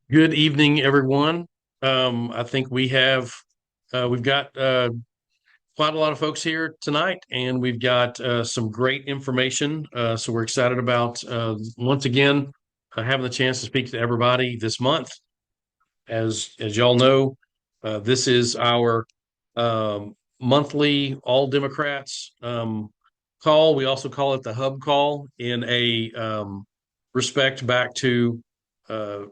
Good evening, everyone. I think we've got quite a lot of folks here tonight, and we've got some great information. So we're excited about once again having the chance to speak to everybody this month. As y'all know, this is our monthly All Democrats call. We also call it the Hub Call in a respect back to uh,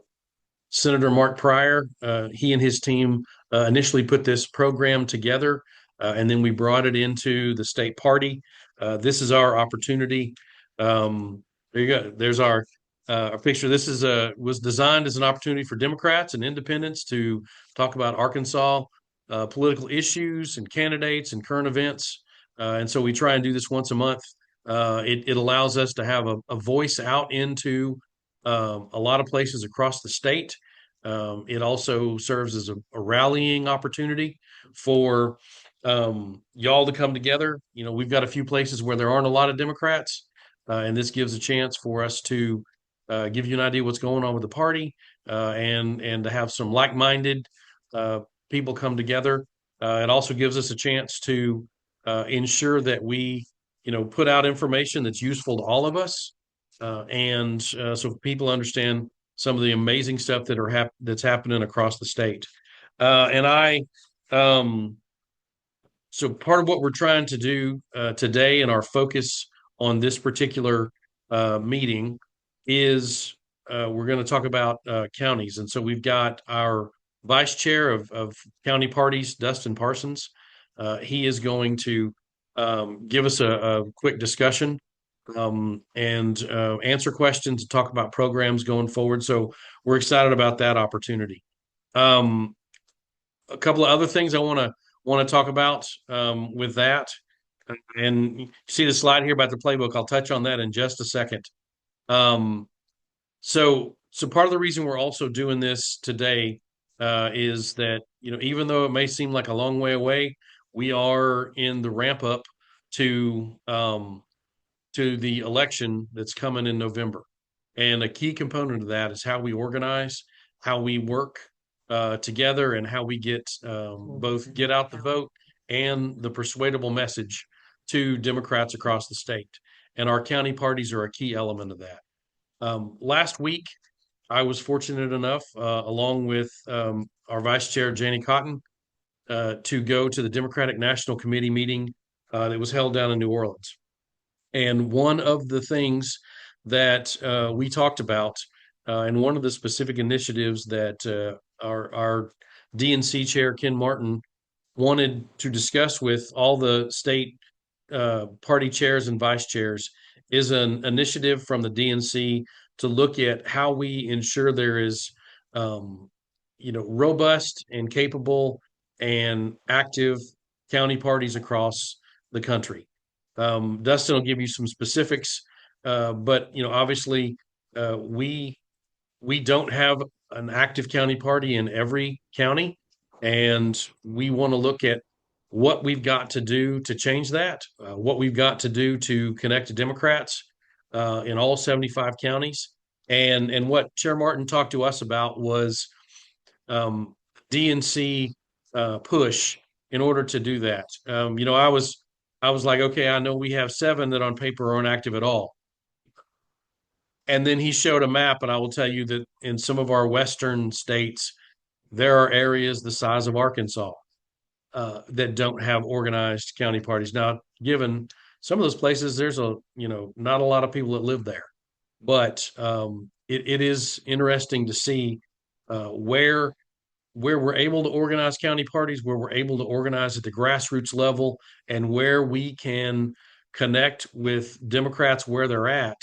Senator Mark Pryor. He and his team initially put this program together, and then we brought it into the state party. This is our opportunity. There you go. There's our picture. This is was designed as an opportunity for Democrats and independents to talk about Arkansas political issues and candidates and current events. And so we try and do this once a month. It allows us to have a voice out into a lot of places across the state. It also serves as a rallying opportunity for y'all to come together. You know, we've got a few places where there aren't a lot of Democrats, and this gives a chance for us to give you an idea what's going on with the party, and to have some like-minded uh, people come together. It also gives us a chance to ensure that we, put out information that's useful to all of us, and so people understand some of the amazing stuff that's happening across the state. And I, um, so part of what we're trying to do today, and our focus on this particular meeting, is we're going to talk about counties. And so we've got our vice chair of county parties, Dustin Parsons. He is going to give us a quick discussion, and answer questions and talk about programs going forward. So we're excited about that opportunity. Um, a couple of other things I want to talk about with that, and you see the slide here about the playbook. I'll touch on that in just a second. Um, so part of the reason we're also doing this today is that, even though it may seem like a long way away, we are in the ramp up to the election that's coming in November. And a key component of that is how we organize, how we work together, and how we get both get out the vote and the persuadable message to Democrats across the state. And our county parties are a key element of that. Last week, I was fortunate enough, along with our vice chair, Janie Cotton, to go to the Democratic National Committee meeting that was held down in New Orleans. And one of the things that we talked about, and one of the specific initiatives that our DNC chair, Ken Martin, wanted to discuss with all the state party chairs and vice chairs, is an initiative from the DNC to look at how we ensure there is, robust and capable and active county parties across the country. Dustin will give you some specifics, but obviously, we don't have an active county party in every county, and we want to look at what we've got to do to change that, what we've got to do to connect to Democrats in all 75 counties. And what Chair Martin talked to us about was DNC push in order to do that. I was like, okay, I know we have seven that on paper aren't active at all. And then he showed a map, and I will tell you that in some of our western states, there are areas the size of Arkansas that don't have organized county parties. Now, given some of those places, there's not a lot of people that live there, but it is interesting to see where we're able to organize county parties, where we're able to organize at the grassroots level, and where we can connect with Democrats where they're at.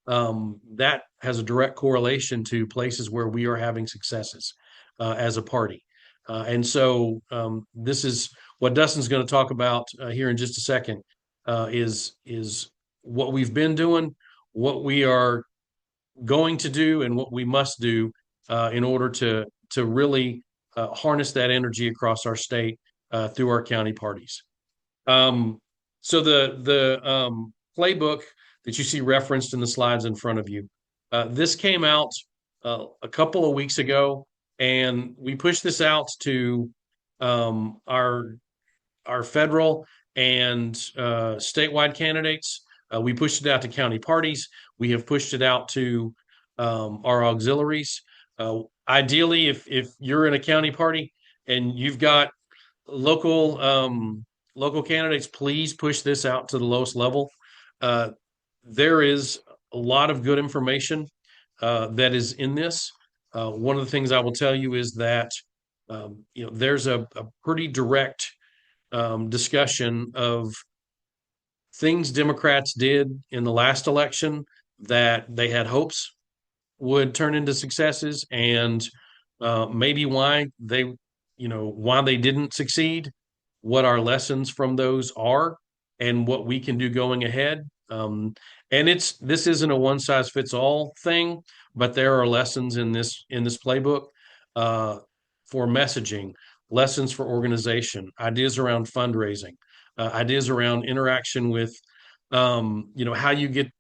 That has a direct correlation to places where we are having successes as a party. And so this is what Dustin's going to talk about here in just a second, is what we've been doing, what we are going to do, and what we must do in order to really harness that energy across our state through our county parties. Um, so the playbook that you see referenced in the slides in front of you, this came out a couple of weeks ago, and we pushed this out to our federal and statewide candidates. We pushed it out to county parties. We have pushed it out to our auxiliaries. Ideally, if you're in a county party and you've got local local candidates, please push this out to the lowest level. Uh, there is a lot of good information that is in this. One of the things I will tell you is that there's a pretty direct discussion of things Democrats did in the last election that they had hopes would turn into successes, and maybe why they didn't succeed, what our lessons from those are, and what we can do going ahead. And this isn't a one size fits all thing, but there are lessons in this playbook uh, for messaging, lessons for organization, ideas around fundraising, ideas around interaction with how you get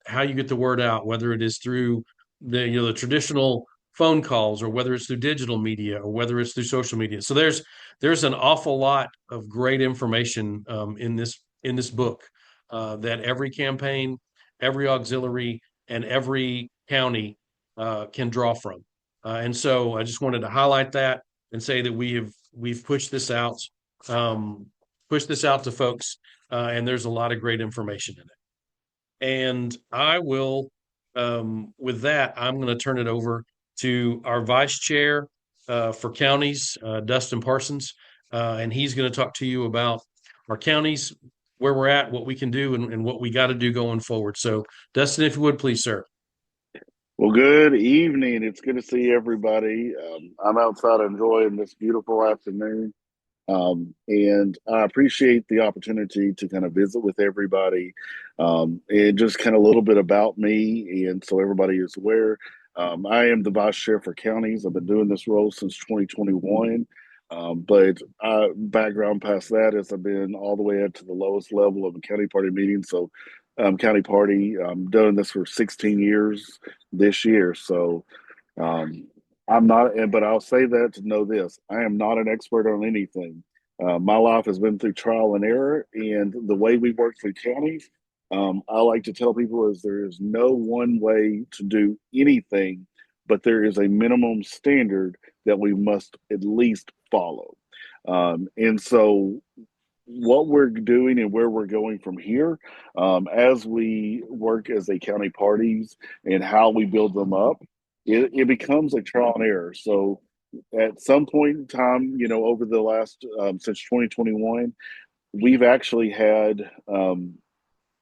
the word out, whether it is through the traditional phone calls or whether it's through digital media or whether it's through social media. So there's an awful lot of great information in this book that every campaign, every auxiliary, and every county can draw from. And so I just wanted to highlight that and say that we've um, pushed this out to folks, and there's a lot of great information in it. And I will, with that, I'm going to turn it over to our vice chair for counties, Dustin Parsons, and he's going to talk to you about our counties, where we're at, what we can do, and what we got to do going forward. So, Dustin, if you would please, sir. Well, good evening. It's good to see everybody. I'm outside enjoying this beautiful afternoon. And I appreciate the opportunity to kind of visit with everybody and just kind of a little bit about me. And so everybody is aware, I am the vice chair for counties. I've been doing this role since 2021. But background past that is I've been all the way up to the lowest level of a county party meeting. So, county party, I'm doing this for 16 years this year. So, um, I'm not, but I'll say that to know this: I am not an expert on anything. My life has been through trial and error, and the way we work through counties, I like to tell people is there is no one way to do anything, but there is a minimum standard that we must at least follow. And so what we're doing and where we're going from here as we work as a county parties and how we build them up, it becomes a trial and error. So at some point in time, over the last since 2021, we've actually had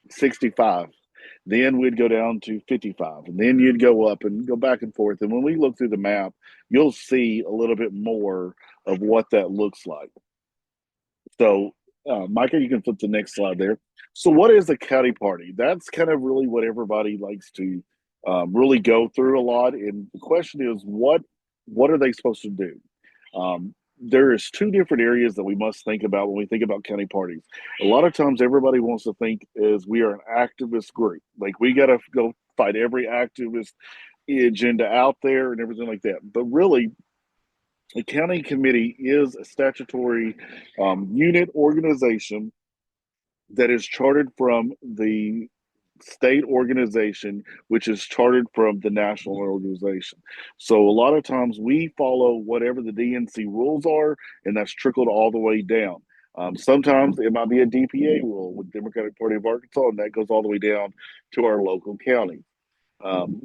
65. Then we'd go down to 55, and then you'd go up and go back and forth. And when we look through the map, you'll see a little bit more of what that looks like. So, Micah, you can flip the next slide there. So, what is a county party? That's kind of really what everybody likes to really go through a lot. And the question is, what are they supposed to do? There is two different areas that we must think about when we think about county parties. A lot of times, everybody wants to think is we are an activist group, like we got to go fight every activist agenda out there and everything like that. But really, the county committee is a statutory unit organization that is chartered from the state organization, which is chartered from the national organization. So a lot of times we follow whatever the DNC rules are, and that's trickled all the way down. Sometimes it might be a DPA rule with Democratic Party of Arkansas, and that goes all the way down to our local county.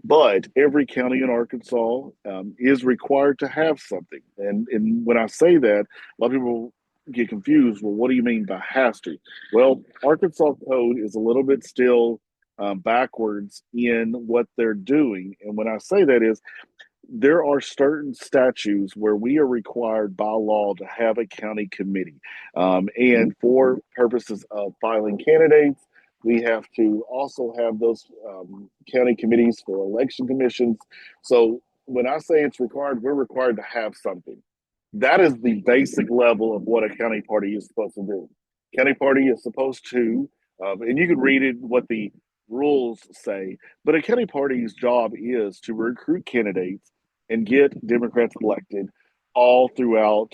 But every county in Arkansas is required to have something. And when I say that, a lot of people get confused. Well, what do you mean by has to? Well, Arkansas code is a little bit still backwards in what they're doing. And when I say that is, there are certain statutes where we are required by law to have a county committee. And for purposes of filing candidates, we have to also have those county committees for election commissions. So when I say it's required, we're required to have something. That is the basic level of what a county party is supposed to do. County party is supposed to, and you can read it what the rules say, but a county party's job is to recruit candidates and get Democrats elected all throughout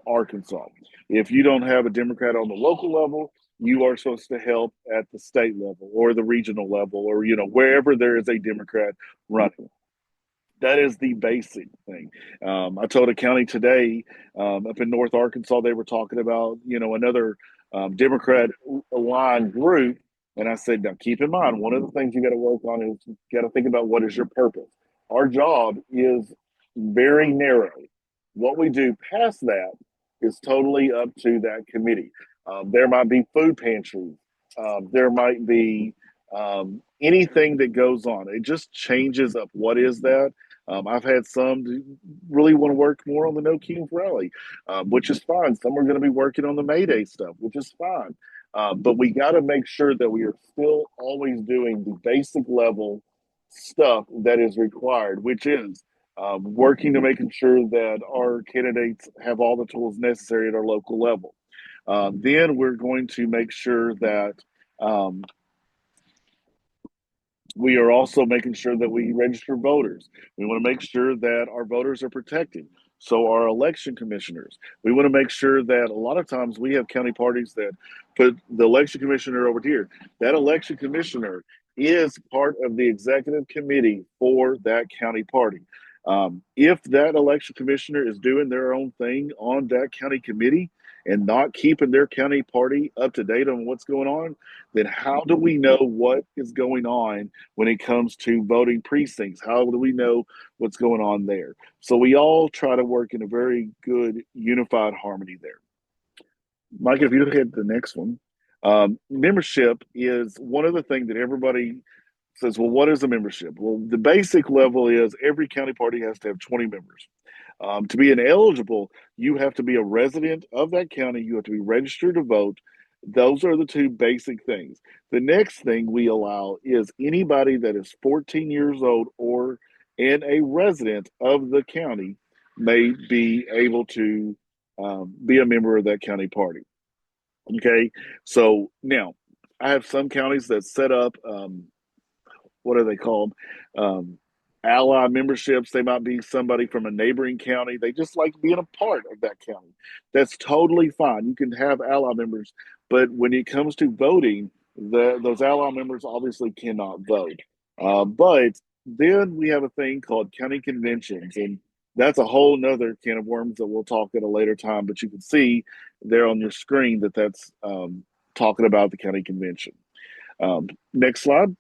Arkansas. If you don't have a Democrat on the local level, you are supposed to help at the state level or the regional level, or wherever there is a Democrat running. That is the basic thing. I told a county today up in North Arkansas, they were talking about, another Democrat aligned group. And I said, now keep in mind, one of the things you got to work on is you got to think about what is your purpose. Our job is very narrow. What we do past that is totally up to that committee. There might be food pantries. There might be anything that goes on. It just changes up what is that. I've had some really want to work more on the No Kings rally, which is fine. Some are going to be working on the May Day stuff, which is fine. But we got to make sure that we are still always doing the basic level stuff that is required, which is working to making sure that our candidates have all the tools necessary at our local level. Then we're going to make sure that um, we are also making sure that we register voters. We want to make sure that our voters are protected. So our election commissioners, we want to make sure that a lot of times we have county parties that put the election commissioner over here. That election commissioner is part of the executive committee for that county party. If that election commissioner is doing their own thing on that county committee and not keeping their county party up to date on what's going on, then how do we know what is going on when it comes to voting precincts? How do we know what's going on there? So we all try to work in a very good unified harmony there. Mike, if you look at the next one, membership is one of the things that everybody says, well, what is a membership? Well, the basic level is every county party has to have 20 members. To be ineligible, you have to be a resident of that county. You have to be registered to vote. Those are the two basic things. The next thing we allow is anybody that is 14 years old or and a resident of the county may be able to be a member of that county party. Okay, so now I have some counties that set up what are they called? Um, Ally memberships. They might be somebody from a neighboring county. They just like being a part of that county. That's totally fine. You can have ally members, but when it comes to voting, those ally members obviously cannot vote. But then we have a thing called county conventions, and that's a whole nother can of worms that we'll talk at a later time. But you can see there on your screen that that's talking about the county convention. Next slide.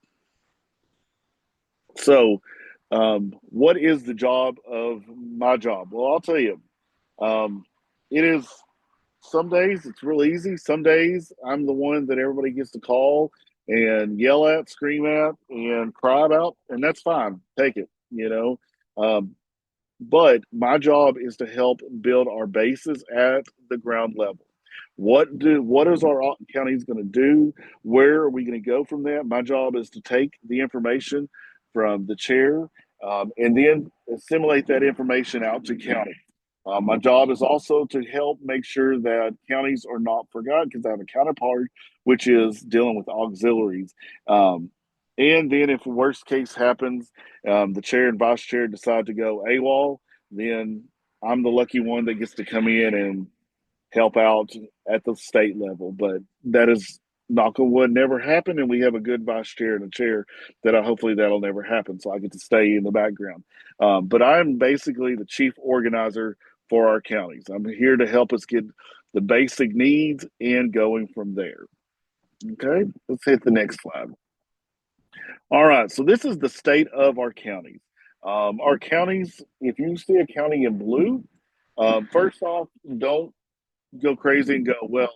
So, what is the job of my job? Well, I'll tell you. Um, it is some days it's real easy. Some days I'm the one that everybody gets to call and yell at, scream at, and cry about, and that's fine. Take it. Um, but my job is to help build our bases at the ground level. What is our counties going to do? Where are we going to go from that? My job is to take the information from the chair and then assimilate that information out to county. My job is also to help make sure that counties are not forgotten because I have a counterpart, which is dealing with auxiliaries. And then, if worst case happens, the chair and vice chair decide to go AWOL, then I'm the lucky one that gets to come in and help out at the state level. But that is knock on wood never happen, and we have a good vice chair and a chair that hopefully that'll never happen. So I get to stay in the background. But I'm basically the chief organizer for our counties. I'm here to help us get the basic needs and going from there. Okay, let's hit the next slide. All right, so this is the state of our counties. Our counties, if you see a county in blue, first off, don't go crazy and go, well,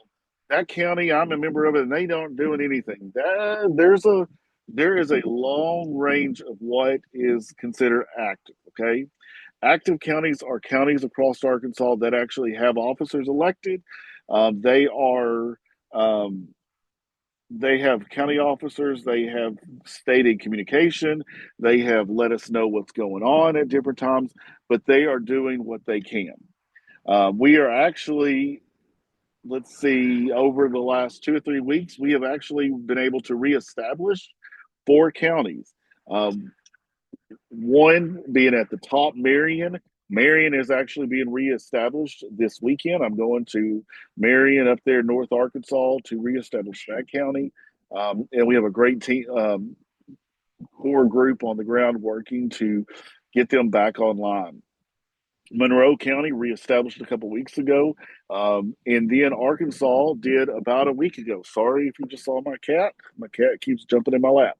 that county, I'm a member of it, and they don't doing anything. There is a long range of what is considered active. Okay, active counties are counties across Arkansas that actually have officers elected. They are they have county officers, they have stated communication, they have let us know what's going on at different times, but they are doing what they can. We are actually, let's see, over the last 2 or 3 weeks, we have actually been able to reestablish 4 counties. Um, One being at the top, Marion. Marion is actually being reestablished this weekend. I'm going to Marion up there in North Arkansas to reestablish that county. And we have a great team, core group on the ground working to get them back online. Monroe County reestablished a couple weeks ago. And then Arkansas did about a week ago. Sorry if you just saw my cat. My cat keeps jumping in my lap.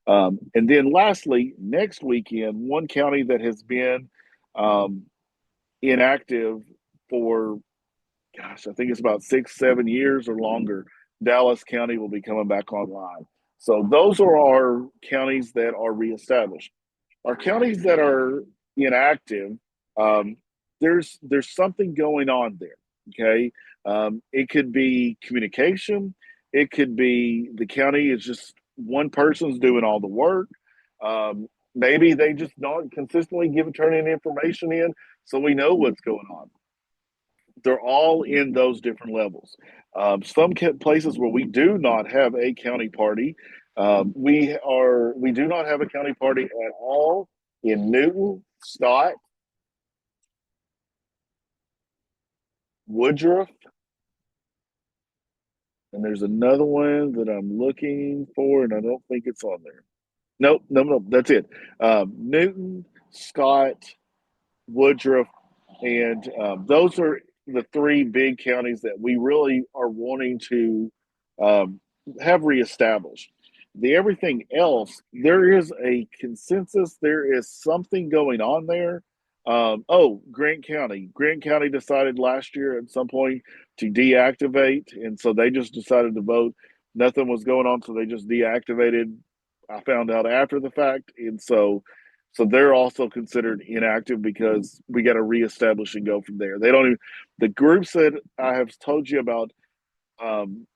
And then lastly, next weekend, one county that has been um, inactive for, gosh, I think it's about 6, 7 years or longer, Dallas County will be coming back online. So those are our counties that are reestablished. Our counties that are inactive, um, there's something going on there. Okay, it could be communication. It could be the county is just one person's doing all the work. Maybe they just don't consistently turning information in, so we know what's going on. They're all in those different levels. Some places where we do not have a county party, we do not have a county party at all in Newton, Scott, Woodruff, and there's another one that I'm looking for, and I don't think it's on there. Nope, no, no, that's it. Newton, Scott, Woodruff, and those are the three big counties that we really are wanting to um, have reestablished. The everything else, there is a consensus. There is something going on there. Oh, Grant County. Grant County decided last year at some point to deactivate, and so they just decided to vote. Nothing was going on, so they just deactivated. I found out after the fact, and so they're also considered inactive because we got to reestablish and go from there. They don't even, the groups that I have told you about, um,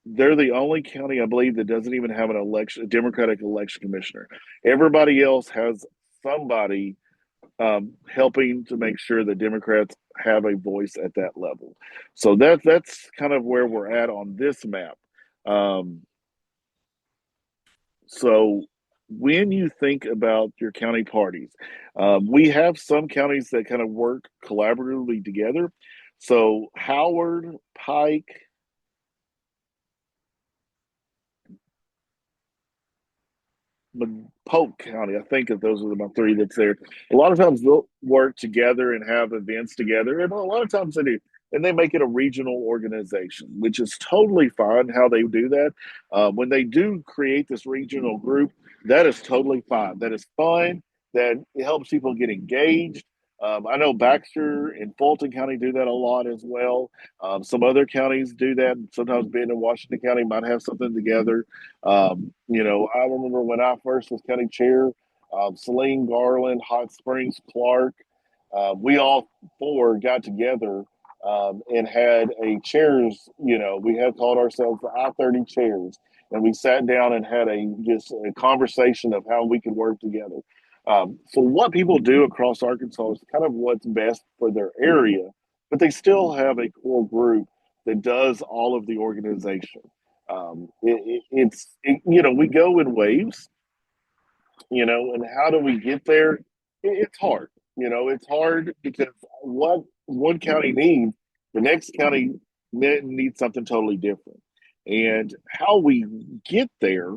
they're the only county I believe that doesn't even have an election, a Democratic election commissioner. Everybody else has somebody helping to make sure that Democrats have a voice at that level. So that's kind of where we're at on this map. Um, So when you think about your county parties, we have some counties that kind of work collaboratively together. So Howard, Pike, Polk County, I think that those are my three that's there. A lot of times they'll work together and have events together, and a lot of times they do. And they make it a regional organization, which is totally fine how they do that. When they do create this regional group, that is totally fine. That is fun. That it helps people get engaged. I know Baxter and Fulton County do that a lot as well. Some other counties do that. Sometimes Benton and Washington County might have something together. I remember when I first was county chair, Celine Garland, Hot Springs, Clark, we all four got together and had a chairs. We had called ourselves the I-30 chairs, and we sat down and had just a conversation of how we could work together. So what people do across Arkansas is kind of what's best for their area, but they still have a core group that does all of the organization. We go in waves, and how do we get there? It's hard. It's hard because what one county needs, the next county needs something totally different. And how we get there,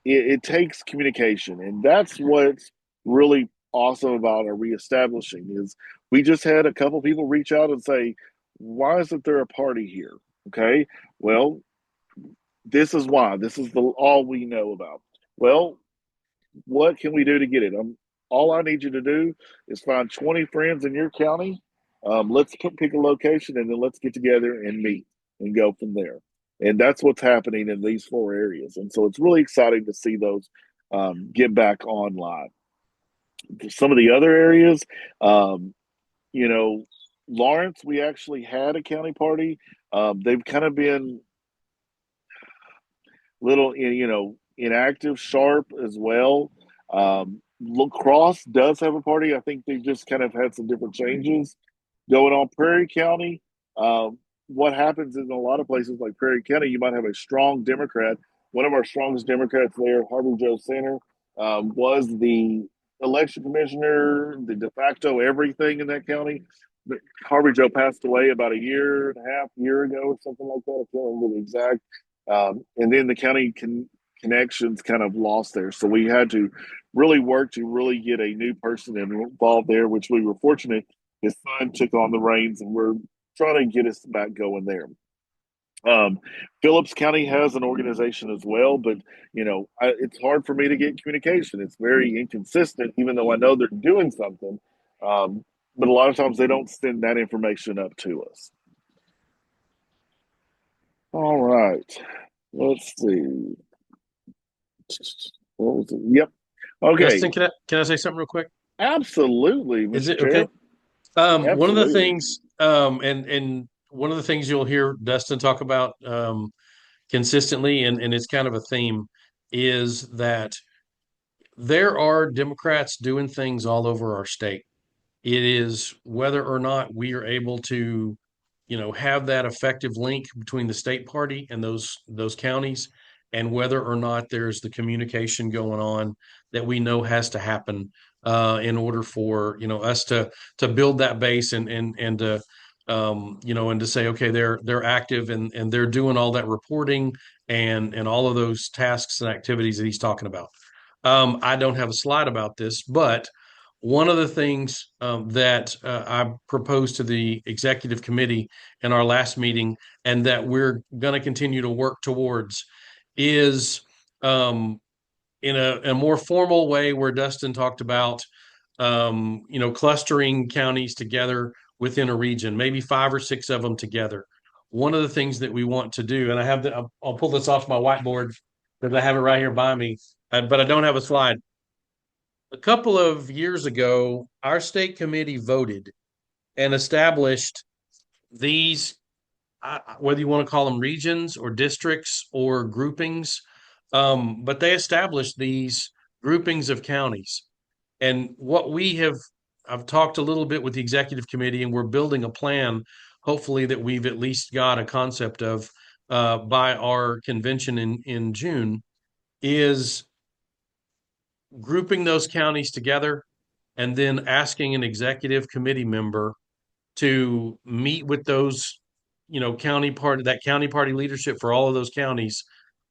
it takes communication. And that's what's really awesome about our reestablishing is we just had a couple people reach out and say, why isn't there a party here? Okay. Well, this is why. This is all we know about. Well, what can we do to get it? All I need you to do is find 20 friends in your county. Let's pick a location and then let's get together and meet and go from there. And that's what's happening in these four areas. And so it's really exciting to see those get back online. Some of the other areas, um, you know, Lawrence, we actually had a county party. They've kind of been little, inactive, Sharp as well. Lacrosse does have a party. I think they've just kind of had some different changes going on. Prairie County, what happens in a lot of places like Prairie County, you might have a strong Democrat. One of our strongest Democrats there, Harvey Joe Center. was the election commissioner, the de facto everything in that county. But Harvey Joe passed away about a year and a half, year ago, or something like that. I can't remember the exact. And then the county connections kind of lost there. So we had to really work to really get a new person involved there, which we were fortunate. His son took on the reins, and we're trying to get us back going there. Um, Phillips County has an organization as well, but it's hard for me to get communication. It's very inconsistent, even though I know they're doing something. Um, but a lot of times they don't send that information up to us. All right, let's see. What was it? Yep. Okay. Dustin, can I say something real quick? Absolutely, Is Mr. it Chair. okay? One of the Absolutely. things, and one of the things you'll hear Dustin talk about consistently, and it's kind of a theme, is that there are Democrats doing things all over our state. It is whether or not we are able to, have that effective link between the state party and those counties, and whether or not there's the communication going on that we know has to happen in order for us to build that base and to and to say, okay, they're active and they're doing all that reporting and all of those tasks and activities that he's talking about. I don't have a slide about this, but one of the things that I proposed to the executive committee in our last meeting, and that we're going to continue to work towards, is in a more formal way where Dustin talked about, clustering counties together within a region, maybe 5 or 6 of them together. One of the things that we want to do, and I'll pull this off my whiteboard because I have it right here by me, but I don't have a slide. A couple of years ago, our state committee voted and established these, whether you want to call them regions or districts or groupings, but they established these groupings of counties. And what I've talked a little bit with the executive committee, and we're building a plan, hopefully, that we've at least got a concept of by our convention in June, is grouping those counties together and then asking an executive committee member to meet with those, county party leadership for all of those counties,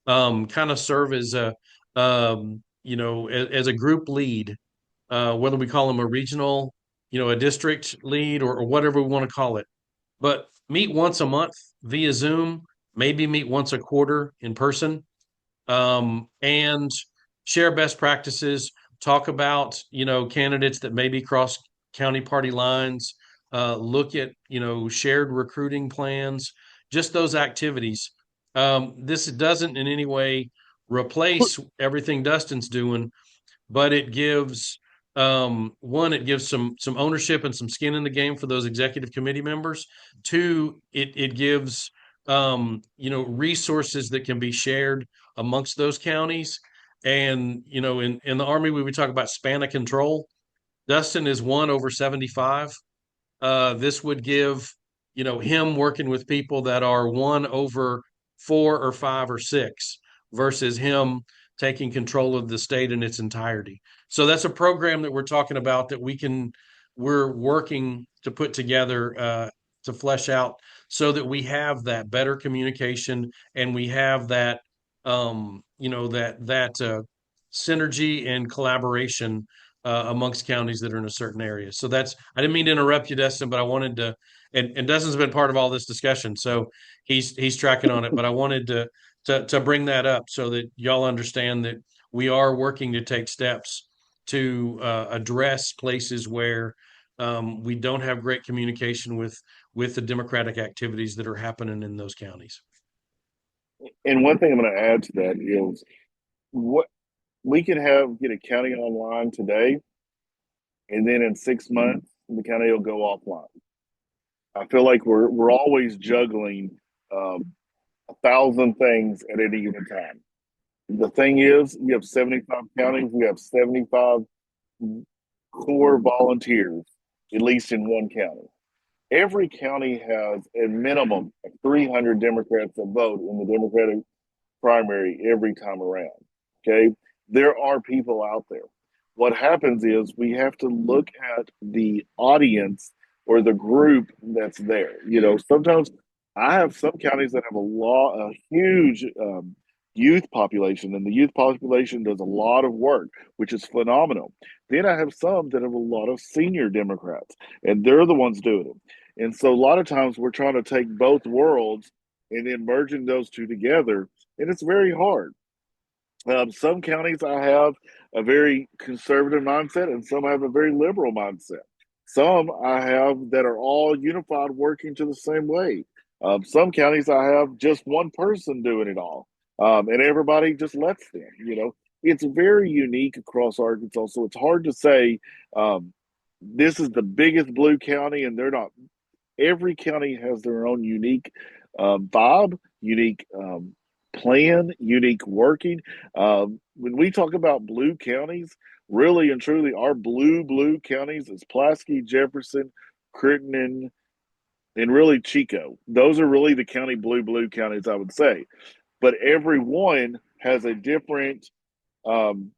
kind of serve as as a group lead, whether we call them a regional, a district lead or whatever we want to call it, but meet once a month via Zoom, maybe meet once a quarter in person, and share best practices, talk about, candidates that maybe cross county party lines, look at, shared recruiting plans, just those activities. This doesn't in any way replace everything Dustin's doing, but it gives one, it gives some ownership and some skin in the game for those executive committee members. Two, it gives resources that can be shared amongst those counties. And in the Army we would talk about span of control. Dustin is 1/75. This would give, him working with people that are 1/4 or 5 or 6 versus him taking control of the state in its entirety. So that's a program that we're talking about that we're working to put together, to flesh out so that we have that better communication and we have that, that synergy and collaboration amongst counties that are in a certain area. So I didn't mean to interrupt you, Dustin, but I wanted to, and Dustin's been part of all this discussion, so he's tracking on it. But I wanted to bring that up so that y'all understand that we are working to take steps to address places where we don't have great communication with the democratic activities that are happening in those counties. And one thing I'm going to add to that is what we can get a county online today, and then in 6 months the county will go offline. I feel like we're always juggling 1,000 things at any given time. The thing is, we have 75 counties. We have 75 core volunteers, at least in one county. Every county has a minimum of 300 Democrats that vote in the Democratic primary every time around. Okay. There are people out there. What happens is we have to look at the audience or the group that's there. Sometimes I have some counties that have a huge youth population, and the youth population does a lot of work, which is phenomenal. Then I have some that have a lot of senior Democrats, and they're the ones doing it. And so a lot of times we're trying to take both worlds and then merging those two together, and it's very hard. Some counties I have a very conservative mindset, and some have a very liberal mindset. Some I have that are all unified, working to the same way. Some counties I have just one person doing it all, and everybody just lets them. It's very unique across Arkansas, so it's hard to say this is the biggest blue county, and they're not. Every county has their own unique vibe, unique plan, unique working. When we talk about blue counties, really and truly, our blue counties is Pulaski, Jefferson, Crittenden, and really Chico. Those are really the blue counties, I would say. But every one has a different um,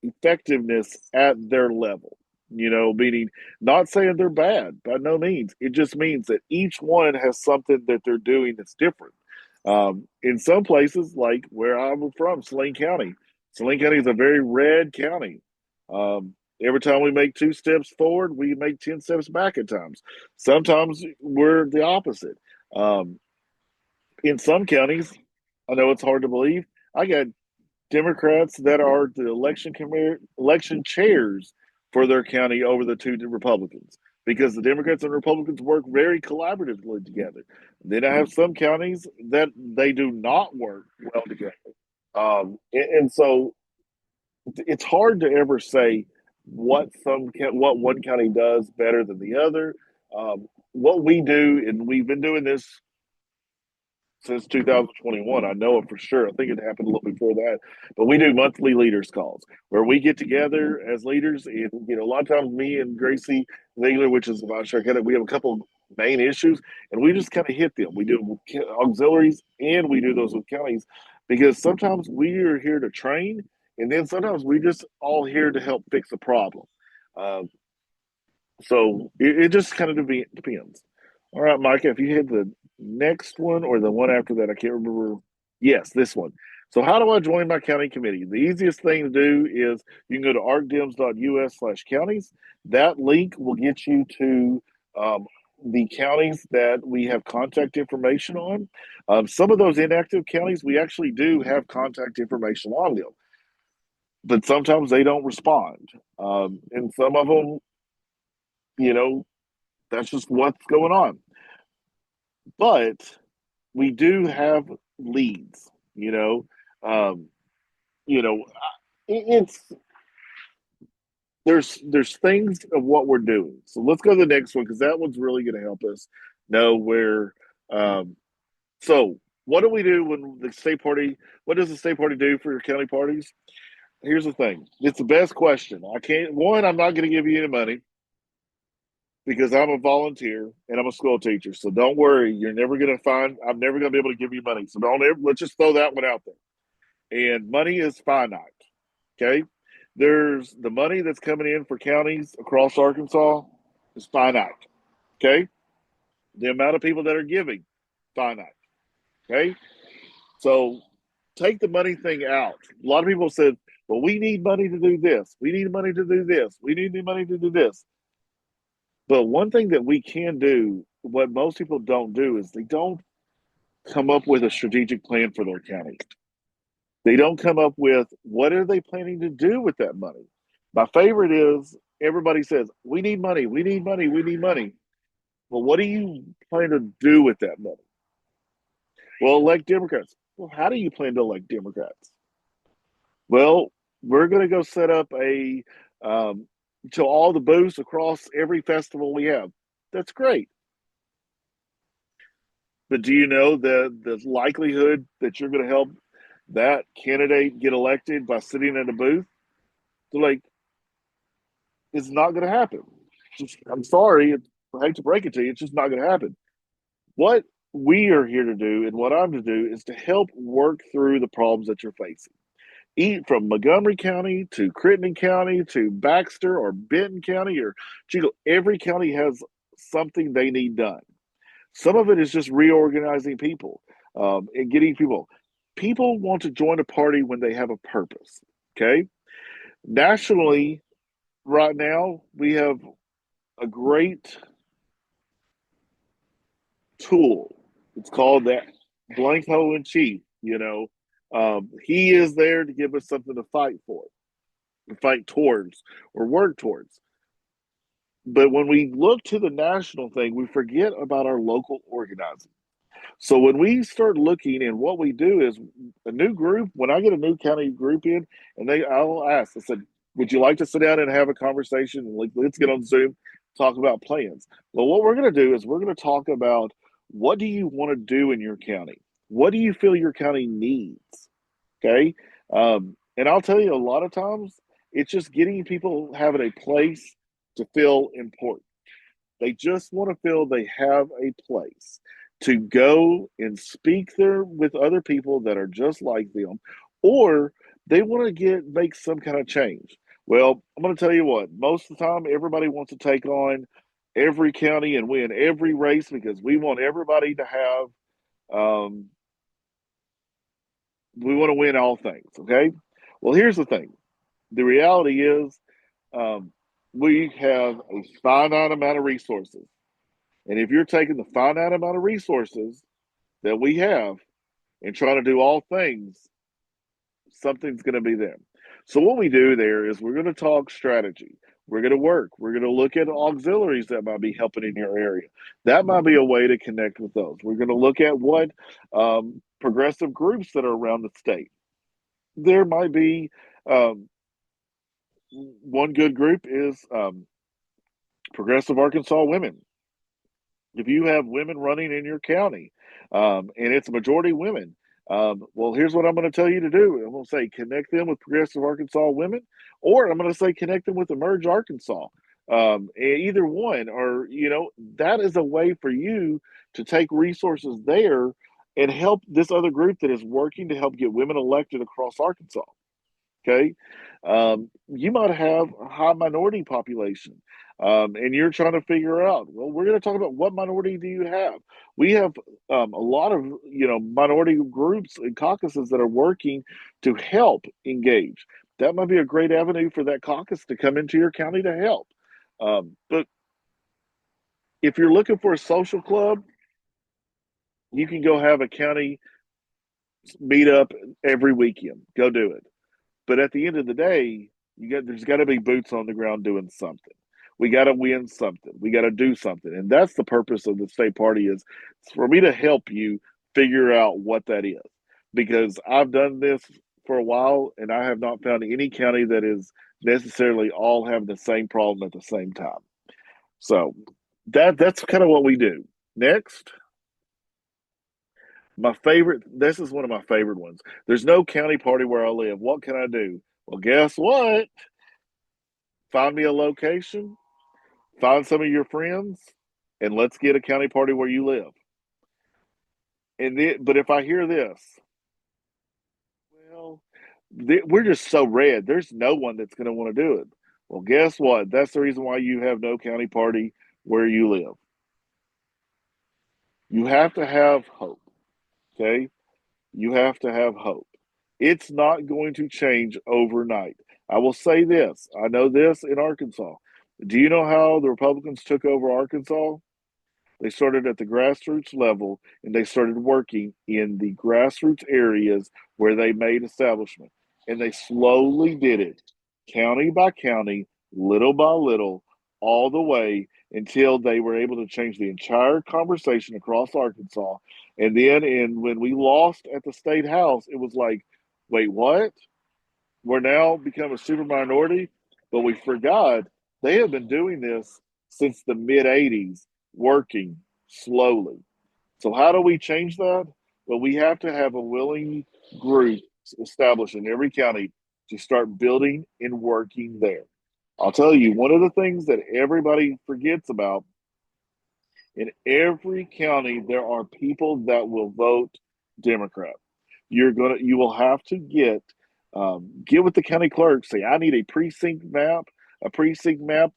effectiveness at their level. Meaning not saying they're bad by no means. It just means that each one has something that they're doing that's different. In some places, like where I'm from, Saline County is a very red county. Every time we make 2 steps forward, we make 10 steps back at times. Sometimes we're the opposite. Um, in some counties, I know it's hard to believe. I got Democrats that are the election chairs for their county over the two Republicans, because the Democrats and Republicans work very collaboratively together. Then I have some counties that they do not work well together, and so it's hard to ever say what one county does better than the other. What we do, and we've been doing this since 2021. I know it for sure. I think it happened a little before that. But we do monthly leaders calls where we get together as leaders. And, a lot of times me and Gracie Ziegler, which is the vice chair, we have a couple main issues and we just kind of hit them. We do auxiliaries and we do those with counties, because sometimes we are here to train, and then sometimes we just all here to help fix a problem. Uh, so it just kind of depends. All right, Micah, if you hit the next one or the one after that, I can't remember. Yes, this one. So, how do I join my county committee? The easiest thing to do is you can go to arcdems.us/counties. That link will get you to the counties that we have contact information on. Some of those inactive counties, we actually do have contact information on them, but sometimes they don't respond. And some of them, you know, that's just what's going on. But we do have leads. Um, it's there's things of what we're doing. So let's go to the next one, because that one's really going to help us know where. Um, so what do we do when the state party? What does the state party do for your county parties? Here's the thing. It's the best question. I can't. One, I'm not going to give you any money, because I'm a volunteer and I'm a school teacher. So don't worry, you're never going to find. I'm never going to be able to give you money. So don't ever. Let's just throw that one out there. And money is finite. Okay, there's the money that's coming in for counties across Arkansas is finite. Okay, the amount of people that are giving, finite. Okay, so take the money thing out. A lot of people said, "Well, we need money to do this. We need money to do this. We need the money to do this." But one thing that we can do, what most people don't do, is they don't come up with a strategic plan for their county. They don't come up with what are they planning to do with that money. My favorite is everybody says, we need money, we need money, we need money. Well, what do you plan to do with that money? Well, elect Democrats. Well, how do you plan to elect Democrats? Well, we're going to go set up um, to all the booths across every festival we have. That's great. But do you know the likelihood that you're going to help that candidate get elected by sitting in a booth? So, like, it's not going to happen. I'm sorry, I hate to break it to you, it's just not going to happen. What we are here to do, and what I'm to do, is to help work through the problems that you're facing. from Montgomery County to Crittenden County to Baxter or Benton County or Chico, every county has something they need done. Some of it is just reorganizing people and getting people. People want to join a party when they have a purpose. Okay. Nationally, right now, we have a great tool. It's called that blank hole in chief. He is there to give us something to fight for, to fight towards, or work towards. But when we look to the national thing, we forget about our local organizing. So when we start looking, and what we do is a new group, when I get a new county group in, and I'll ask, I said, would you like to sit down and have a conversation? And let's get on Zoom, talk about plans. Well, what we're going to do is we're going to talk about, what do you want to do in your county? What do you feel your county needs? Okay. And I'll tell you, a lot of times it's just getting people having a place to feel important. They just want to feel they have a place to go and speak there with other people that are just like them, or they want to make some kind of change. Well, I'm going to tell you what, most of the time, everybody wants to take on every county and win every race because we want everybody to have, um, we want to win all things. Okay. Well, here's the thing, the reality is, um, we have a finite amount of resources. And if you're taking the finite amount of resources that we have and trying to do all things, something's going to be there. So what we do there is we're going to talk strategy. We're going to work. We're going to look at auxiliaries that might be helping in your area. That might be a way to connect with those. We're going to look at what progressive groups that are around the state. There might be um, one good group is Progressive Arkansas Women. If you have women running in your county, and it's a majority women, well, here's what I'm going to tell you to do. I'm going to say connect them with Progressive Arkansas Women, or I'm going to say connect them with Emerge Arkansas. Either one, or that is a way for you to take resources there and help this other group that is working to help get women elected across Arkansas. Okay. You might have a high minority population, and you're trying to figure out, well, we're going to talk about what minority do you have. We have a lot of minority groups and caucuses that are working to help engage. That might be a great avenue for that caucus to come into your county to help. But if you're looking for a social club, you can go have a county meet up every weekend. Go do it. But at the end of the day, there's got to be boots on the ground doing something. We got to win something. We got to do something, and that's the purpose of the state party is for me to help you figure out what that is. Because I've done this for a while, and I have not found any county that is necessarily all having the same problem at the same time. So that's kind of what we do. Next, my favorite. This is one of my favorite ones. There's no county party where I live. What can I do? Well, guess what? Find me a location, find some of your friends, and let's get a county party where you live. But if I hear this, well, we're just so red. There's no one that's going to want to do it. Well, guess what? That's the reason why you have no county party where you live. You have to have hope. Okay. You have to have hope. It's not going to change overnight. I will say this. I know this in Arkansas. Do you know how the Republicans took over Arkansas? They started at the grassroots level and they started working in the grassroots areas where they made establishment. And they slowly did it, county by county, little by little, all the way until they were able to change the entire conversation across Arkansas. And then when we lost at the state house, it was like, wait, what? We're now become a super minority, but we forgot they have been doing this since the mid 80s, working slowly. So, how do we change that? Well, we have to have a willing group established in every county to start building and working there. I'll tell you, one of the things that everybody forgets about in every county, there are people that will vote Democrat. You will have to get Get with the county clerk. Say, I need a precinct map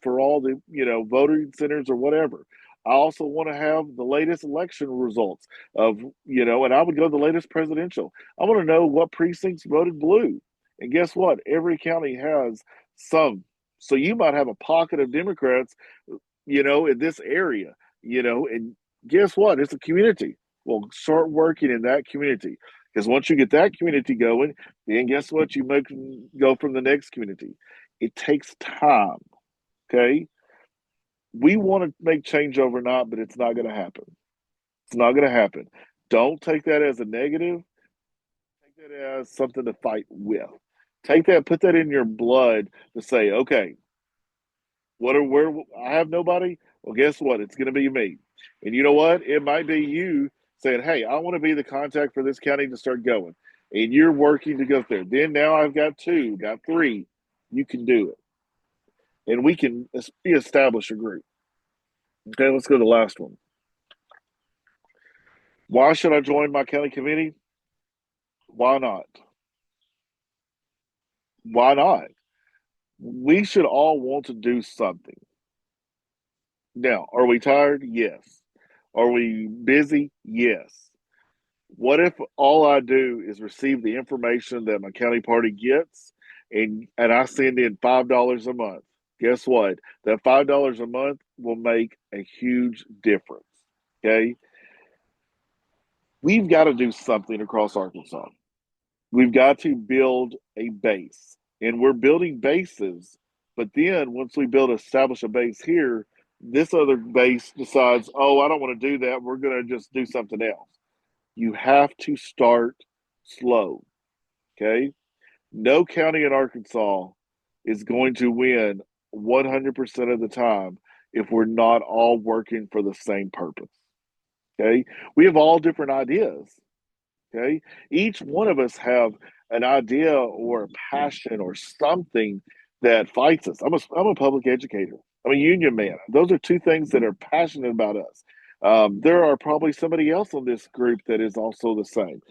for all the voting centers or whatever. I also want to have the latest election results of and I would go the latest presidential. I want to know what precincts voted blue. And guess what? Every county has some. So you might have a pocket of Democrats, in this area, and guess what? It's a community. Well, start working in that community. Because once you get that community going, then guess what? You make go from the next community. It takes time. Okay. We want to make change overnight, but it's not going to happen. It's not going to happen. Don't take that as a negative. Take that as something to fight with. Take that, put that in your blood to say, okay, where I have nobody. Well, guess what? It's going to be me. And you know what? It might be you saying, "Hey, I want to be the contact for this county to start going," and you're working to go there. Then now I've got two, got three. You can do it, and we can establish a group. Okay, let's go to the last one. Why should I join my county committee? Why not? Why not? We should all want to do something. Now, are we tired? Yes. Are we busy? Yes. What if all I do is receive the information that my county party gets and I send in $5 a month? Guess what? That $5 a month will make a huge difference. Okay. We've got to do something across Arkansas. We've got to build a base. And we're building bases, but then once we establish a base here, this other base decides, oh, I don't want to do that. We're going to just do something else. You have to start slow. Okay. No county in Arkansas is going to win 100% of the time if we're not all working for the same purpose. Okay. We have all different ideas. Okay. Each one of us have an idea or a passion or something that fights us. I'm a public educator. I'm a union man. Those are two things that are passionate about us. There are probably somebody else on this group that is also the same.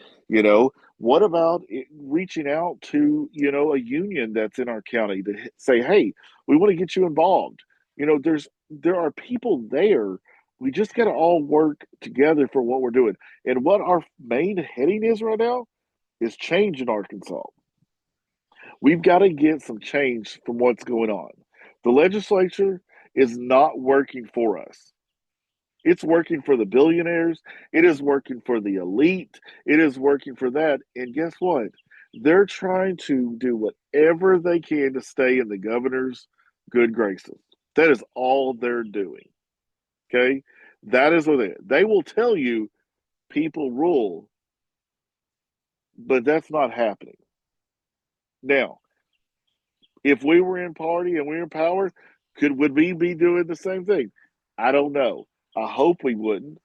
What about reaching out to, a union that's in our county to say, hey, we want to get you involved. There are people there. We just got to all work together for what we're doing. And what our main heading is right now is change in Arkansas. We've got to get some change from what's going on. The legislature is not working for us. It's working for the billionaires. It is working for the elite. It is working for that. And guess what? They're trying to do whatever they can to stay in the governor's good graces. That is all they're doing. Okay? That is what they will tell you people rule, but that's not happening. Now, if we were in party and we were in power, would we be doing the same thing? I don't know. I hope we wouldn't.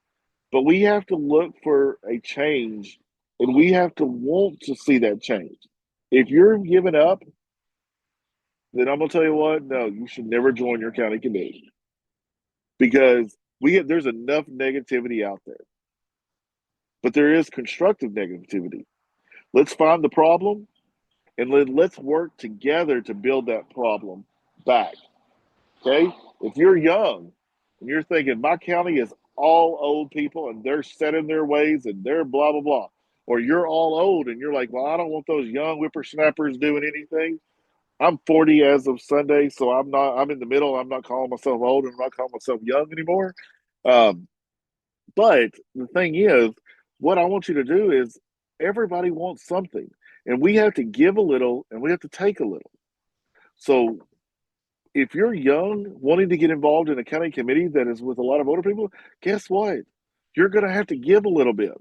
But we have to look for a change and we have to want to see that change. If you're giving up, then I'm gonna tell you what, no, you should never join your county committee because there's enough negativity out there. But there is constructive negativity. Let's find the problem and let's work together to build that problem back. Okay? If you're young and you're thinking my county is all old people and they're set in their ways and they're blah blah blah, or you're all old and you're like, well, I don't want those young whippersnappers doing anything. I'm 40 as of Sunday, so I'm in the middle. I'm not calling myself old and I'm not calling myself young anymore. Um, but the thing is, what I want you to do is everybody wants something, and we have to give a little and we have to take a little. So if you're young, wanting to get involved in a county committee that is with a lot of older people, guess what? You're going to have to give a little bit.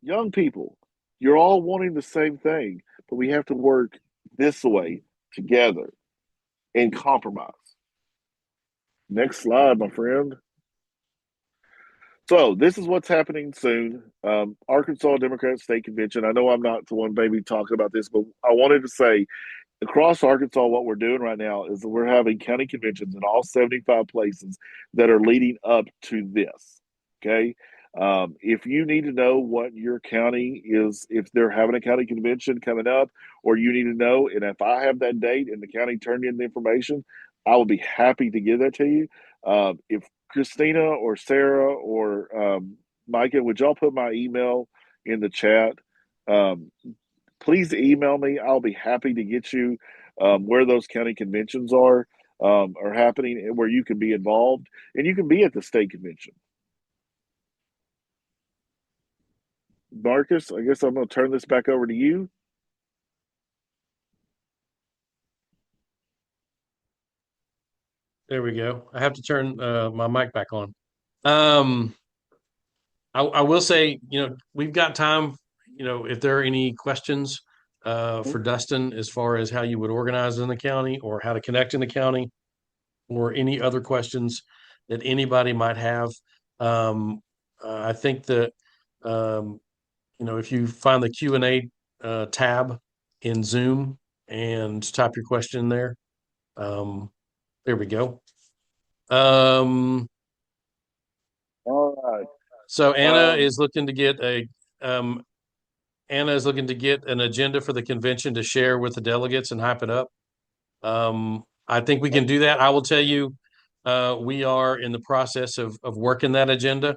Young people, you're all wanting the same thing, but we have to work this way together and compromise. Next slide, my friend. So this is what's happening soon. Arkansas Democrat State Convention. I know I'm not the one maybe talking about this, but I wanted to say across Arkansas, what we're doing right now is we're having county conventions in all 75 places that are leading up to this. Okay. If you need to know what your county is, if they're having a county convention coming up, or you need to know, and if I have that date and the county turned in the information, I will be happy to give that to you. If Christina or Sarah or Micah, would y'all put my email in the chat? Um, Please email me. I'll be happy to get you where those county conventions are happening and where you can be involved, and you can be at the state convention. Marcus, I guess I'm going to turn this back over to you. There we go. I have to turn my mic back on. Um, I will say, we've got time. If there are any questions for Dustin as far as how you would organize in the county or how to connect in the county, or any other questions that anybody might have, I think that um, if you find the Q&A tab in Zoom and type your question there, um, there we go. Um, All right. so Um, um, Anna is looking to get an agenda for the convention to share with the delegates and hype it up. I think we can do that. I will tell you, we are in the process of working that agenda.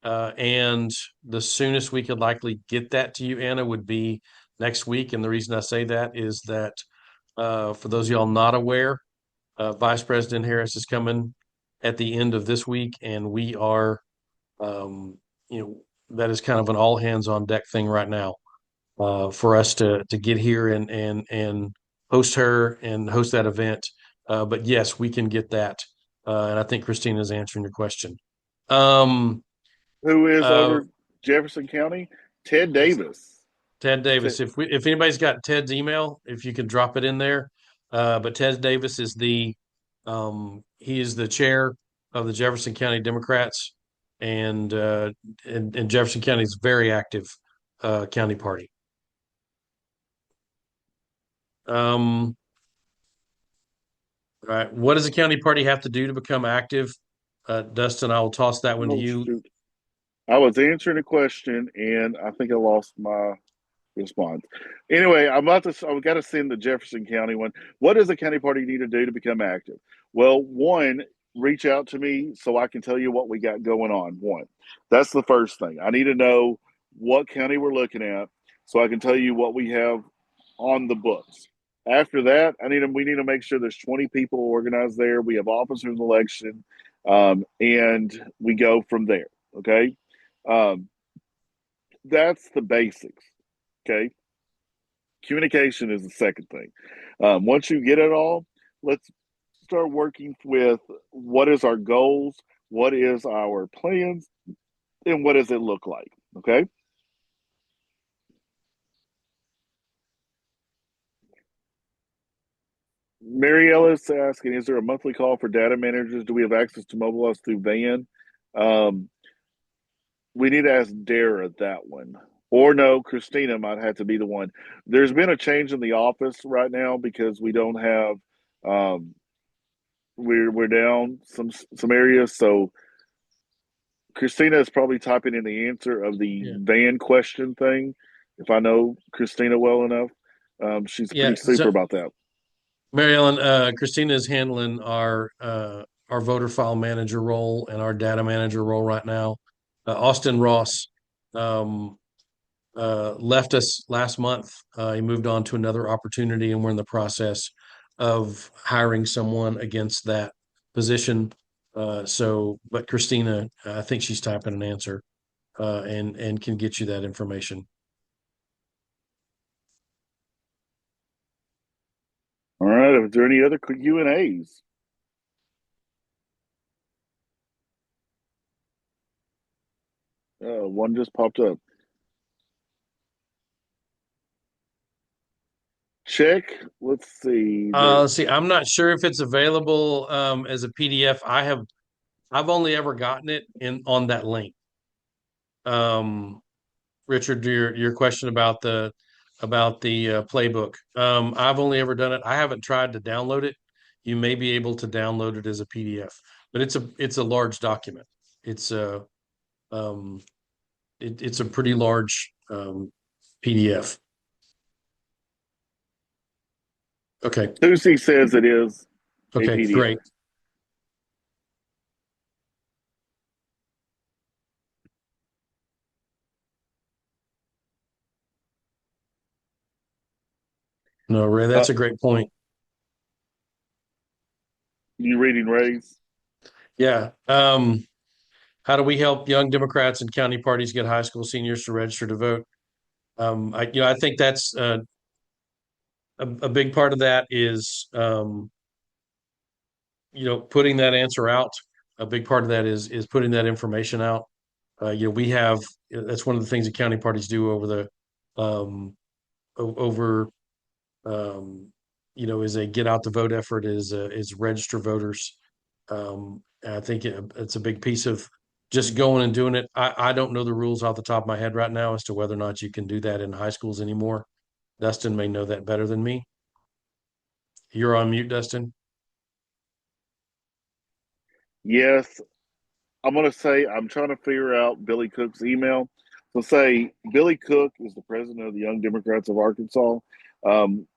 And the soonest we could likely get that to you, Anna, would be next week. And the reason I say that is that for those of y'all not aware, Vice President Harris is coming at the end of this week, and we are, um, that is kind of an all hands on deck thing right now for us to get here and host her and host that event. But yes, we can get that, and I think Christina is answering your question. Um, who is uh, over Jefferson County? Ted it's Davis. Ted Ted, Davis. If anybody's got Ted's email, if you can drop it in there. But Ted Davis is he is the chair of the Jefferson County Democrats, and Jefferson County is a very active county party. Um, All right. What does a county party have to do to become active? Dustin, I will toss that one to oh, you. shoot. I was answering a question and I think I lost my response. Anyway, I've got to send the Jefferson County one. What does the county party need to do to become active? Well, one, reach out to me so I can tell you what we got going on. One, that's the first thing. I need to know what county we're looking at so I can tell you what we have on the books. After that, we need to make sure there's 20 people organized there. We have officers election, and we go from there. Okay, um, that's the basics. Okay, communication is the second thing. Once you get it all, let's start working with what is our goals, what is our plans, and what does it look like. Okay. Mary Ellis asking, is there a monthly call for data managers? Do we have access to mobilize through van? Um, we need to ask Dara that one. Or no, Christina might have to be the one. There's been a change in the office right now because we don't have we're down some areas. So Christina is probably typing in the answer of the Yeah. van question thing. If I know Christina well enough, she's Yeah. pretty super about that. Mary Ellen, Christina is handling our voter file manager role and our data manager role right now. Austin Ross um, left us last month. He moved on to another opportunity, and we're in the process of hiring someone against that position. But Christina, I think she's typing an answer and can get you that information. All right. Is there any other Q and A's? One just popped up. Check. Let's see. There. Let's see. I'm not sure if it's available as a PDF. I've only ever gotten it in on that link. Um, Richard, your question about the playbook. I've only ever done it. I haven't tried to download it. You may be able to download it as a PDF, but it's a large document. It's Um, it's a pretty large PDF. Okay. Lucy says it is a Okay. PDF. Great. No, Ray, Uh, that's a great point. you reading Ray's? Yeah. How do we help young Democrats and county parties get high school seniors to register to vote? I think that's a big part of that is, putting that answer out. A big part of that is putting that information out. We have that's one of the things that county parties do um, over is a get out the vote effort is register voters. And I think it's a big piece of just going and doing it. I don't know the rules off the top of my head right now as to whether or not you can do that in high schools anymore. Dustin may know that better than me. You're on mute, Dustin. Yes. I'm going to say I'm trying to figure out Billy Cook's email. So say Billy Cook is the president of the Young Democrats of Arkansas. Um,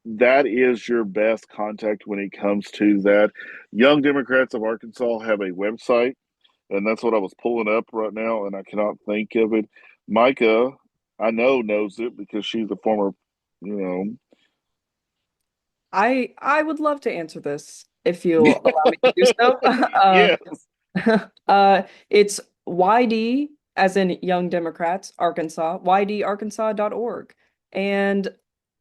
that is your best contact when it comes to that. Young Democrats of Arkansas have a website, and that's what I was pulling up right now, and I cannot think of it. Micah, I know, knows it because she's a former, you know. I would love to answer this if you'll allow me to do so. Yes, It's YD, as in Young Democrats, Arkansas, ydarkansas.org. And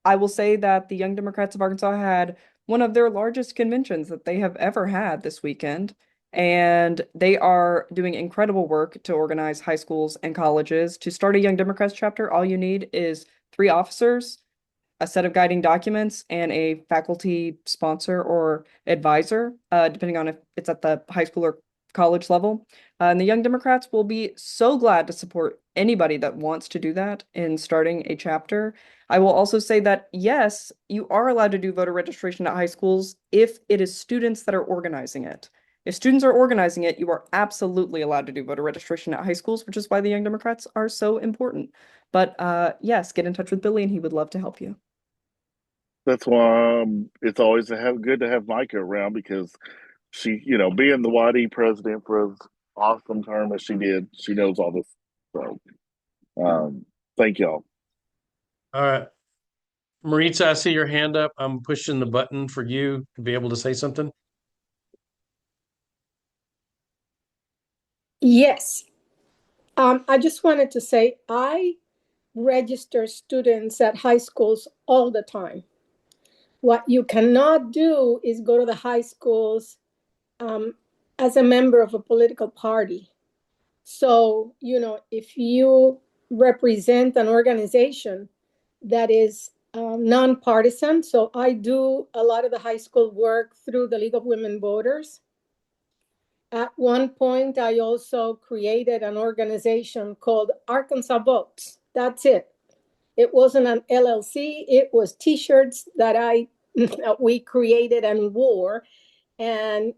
I will say that the Young Democrats of Arkansas had one of their largest conventions that they have ever had this weekend. And they are doing incredible work to organize high schools and colleges. To start a Young Democrats chapter, all you need is 3 officers, a set of guiding documents, and a faculty sponsor or advisor, depending on if it's at the high school or college level. And the Young Democrats will be so glad to support anybody that wants to do that in starting a chapter. I will also say that, yes, you are allowed to do voter registration at high schools if it is students that are organizing it. If students are organizing it, you are absolutely allowed to do voter registration at high schools, which is why the Young Democrats are so important. But yes, get in touch with Billy and he would love to help you. that's why it's always good to have Micah around because she, being the YD president for as awesome term as she did, she knows all this. So, thank y'all. All right. Maritza, I see your hand up. I'm pushing the button for you to be able to say something. Yes. I just wanted to say I register students at high schools all the time. What you cannot do is go to the high schools um, as a member of a political party. So, if you represent an organization that is nonpartisan, so I do a lot of the high school work through the League of Women Voters. At one point, I also created an organization called Arkansas Votes. That's it. It wasn't an LLC. It was T-shirts that we created and wore, and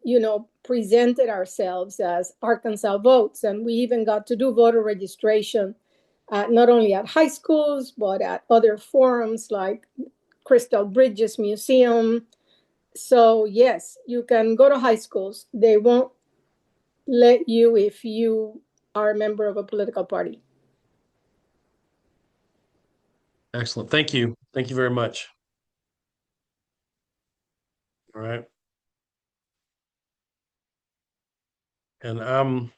presented ourselves as Arkansas Votes. And we even got to do voter registration, not only at high schools but at other forums like Crystal Bridges Museum. So yes, you can go to high schools. They won't let you if you are a member of a political party. Excellent. Thank you. Thank you very much. All right. And I'm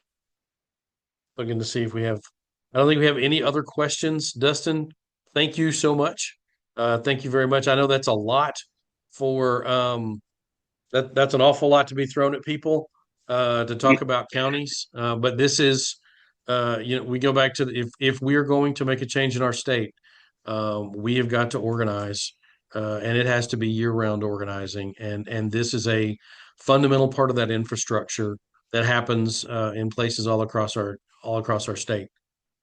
looking to see if I don't think we have any other questions. Dustin, thank you so much. Thank you very much. I know that's a lot for that's an awful lot to be thrown at people to talk about counties. But this is we go back to if we are going to make a change in our state, we have got to organize, and it has to be year-round organizing, and this is a fundamental part of that infrastructure that happens in places all across our state.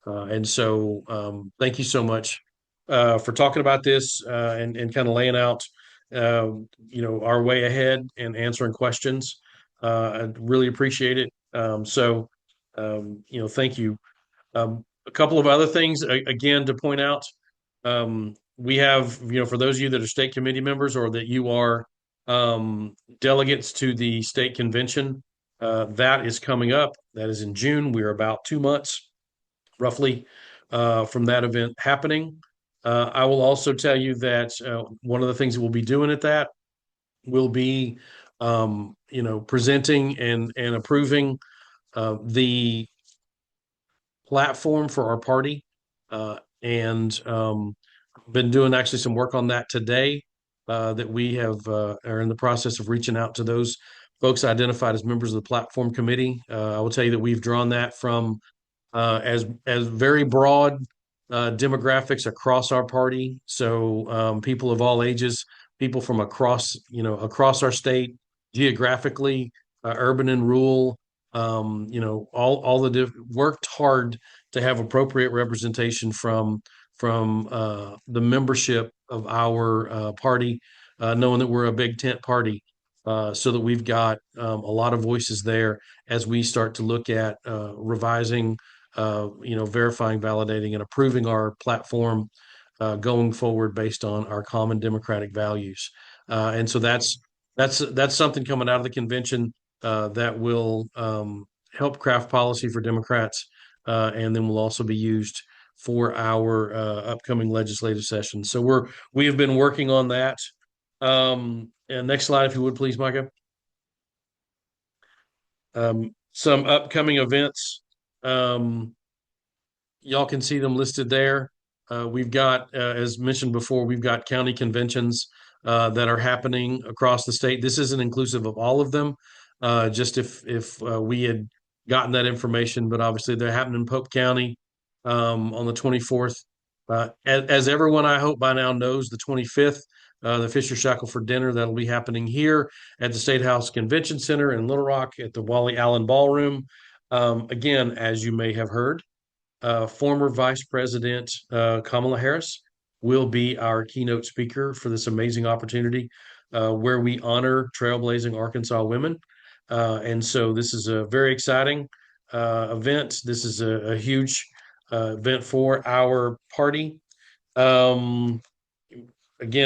And so, thank you so much for talking about this and kind of laying out, our way ahead and answering questions. I really appreciate it. So, Thank you. A couple of other things, again, to point out. We have, for those of you that are state committee members or that you are delegates to the state convention, that is coming up. That is in June. We're about 2 months roughly from that event happening. I will also tell you that one of the things that we'll be doing at that will be, presenting and approving the platform for our party, and been doing actually some work on that today. That we have are in the process of reaching out to those folks identified as members of the platform committee. I will tell you that we've drawn that from as very broad demographics across our party. So people of all ages, people from across our state, geographically, urban and rural. All worked hard to have appropriate representation from the membership of our party, knowing that we're a big tent party, so that we've got a lot of voices there as we start to look at revising, verifying, validating, and approving our platform going forward based on our common democratic values. And so that's something coming out of the convention that will help craft policy for Democrats, and then will also be used for our upcoming legislative session. So we have been working on that. And next slide, if you would, please, Micah. Some upcoming events. Y'all can see them listed there. We've got, as mentioned before, we've got county conventions that are happening across the state. This isn't inclusive of all of them, just if we had gotten that information, but obviously they're happening in Pope County on the 24th. As everyone, I hope by now knows, the 25th, the Fisher Shackelford dinner, that'll be happening here at the State House Convention Center in Little Rock at the Wally Allen Ballroom. Again, as you may have heard, former Vice President Kamala Harris will be our keynote speaker for this amazing opportunity, where we honor trailblazing Arkansas women. And so this is a very exciting event. This is a huge event for our party. Again,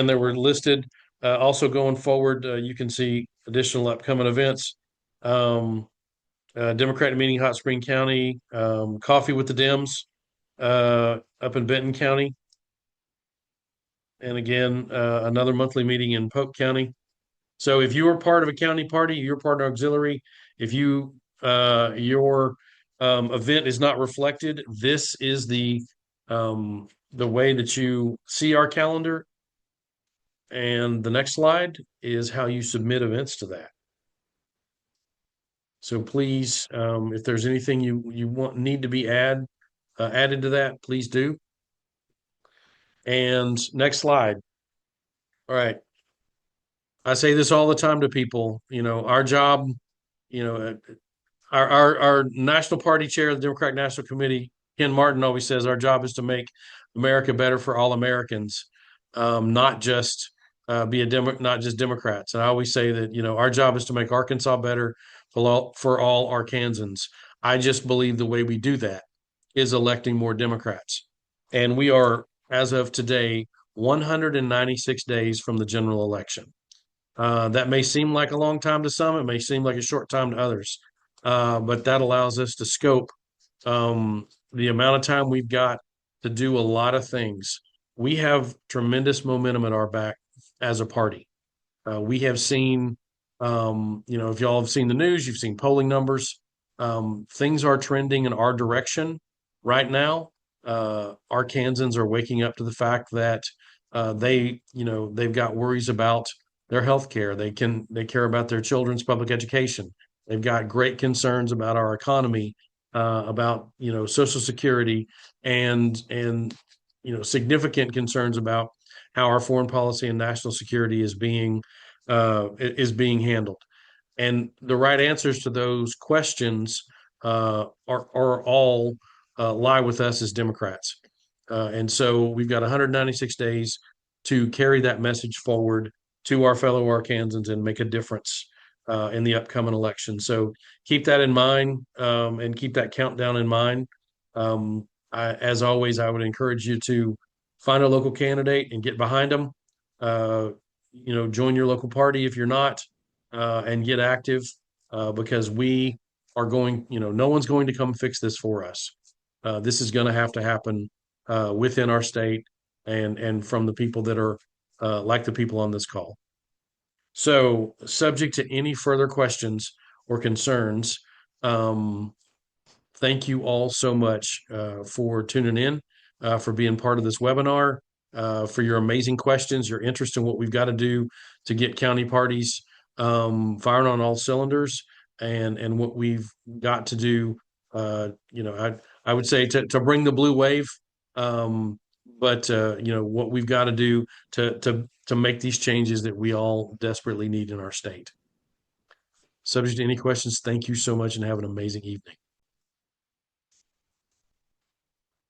they were listed. Also going forward, you can see additional upcoming events. Democratic meeting, Hot Spring County, Coffee with the Dems up in Benton County. And again, another monthly meeting in Polk County. So if you are part of a county party, you're part of auxiliary. If your event is not reflected, this is the way that you see our calendar. And the next slide is how you submit events to that. So please, if there's anything you need to be added to that, please do. And next slide. All right. I say this all the time to people, our job, our national party chair of the Democratic National Committee, Ken Martin, always says our job is to make America better for all Americans, not just not just Democrats. And I always say that, our job is to make Arkansas better for all Arkansans. I just believe the way we do that is electing more Democrats. And we are, as of today, 196 days from the general election. That may seem like a long time to some. It may seem like a short time to others. But that allows us to scope the amount of time we've got to do a lot of things. We have tremendous momentum at our back as a party. We have seen, if y'all have seen the news, you've seen polling numbers. Things are trending in our direction right now. Arkansans are waking up to the fact that they've got worries about their health care. They care about their children's public education. They've got great concerns about our economy, about Social Security, and significant concerns about how our foreign policy and national security is being handled. And the right answers to those questions are all lie with us as Democrats. And so we've got 196 days to carry that message forward to our fellow Arkansans and make a difference in the upcoming election. So keep that in mind, and keep that countdown in mind. As always, I would encourage you to find a local candidate and get behind them. Uh, join your local party if you're not, and get active, because we are going, no one's going to come fix this for us. This is going to have to happen within our state, and from the people that are like the people on this call. So, subject to any further questions or concerns, um, thank you all so much for tuning in, for being part of this webinar, for your amazing questions, your interest in what we've got to do to get county parties firing on all cylinders, and what we've got to do. I would say to bring the blue wave, but what we've got to do to make these changes that we all desperately need in our state. Subject to any questions, thank you so much and have an amazing evening.